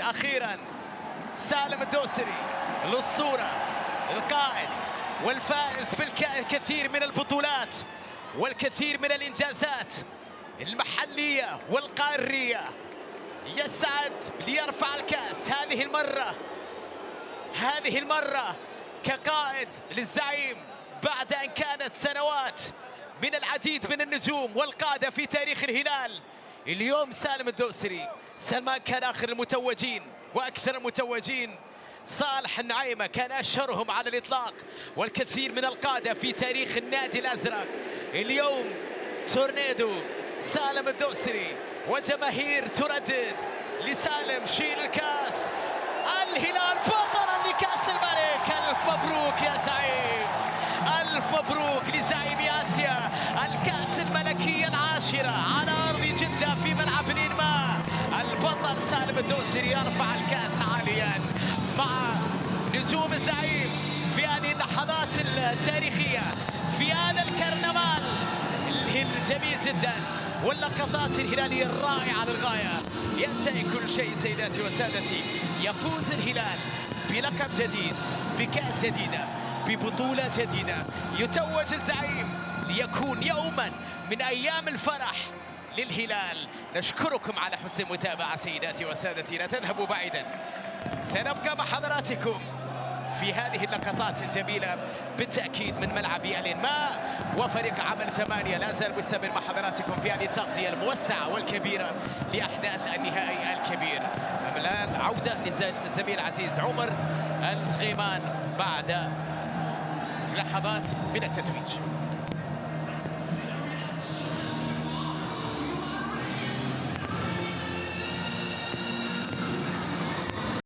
أخيرا سالم الدوسري الأسطورة القائد والفائز بالكثير من البطولات والكثير من الإنجازات المحلية والقارية يسعد ليرفع الكأس هذه المرة كقائد للزعيم بعد أن كانت سنوات من العديد من النجوم والقادة في تاريخ الهلال. اليوم سالم الدوسري، سلمان كان آخر المتوجين وأكثر المتوجين، صالح النعيمة كان أشهرهم على الإطلاق، والكثير من القادة في تاريخ النادي الأزرق. اليوم تورنيدو سالم الدوسري وجماهير تردد لسالم شيل الكاس. الهلال بطلا لكأس الملك. ألف مبروك يا زعيم، ألف مبروك لزعيم آسيا، الكأس الملكية العاشرة على أرض جدة في ملعب الإنماء. البطل سالم الدوسري يرفع الكأس عاليا مع نجوم الزعيم في هذه اللحظات التاريخية، في هذا الكرنفال الجميل جدا واللقطات الهلالية الرائعة للغاية. ينتهي كل شيء سيداتي وسادتي، يفوز الهلال بلقب جديد، بكأس جديدة، ببطولة جديدة، يتوج الزعيم ليكون يوما من أيام الفرح للهلال. نشكركم على حسن المتابعة سيداتي وسادتي، لا تذهبوا بعيدا، سنبقى مع حضراتكم في هذه اللقطات الجميلة بالتأكيد من ملعب الإنماء. وفريق عمل 8 لا زال مستمر مع حضراتكم في هذه التغطية الموسعة والكبيرة لأحداث النهائي الكبير. الآن عودة للزميل العزيز عمر التغيمان بعد لحظات من التتويج.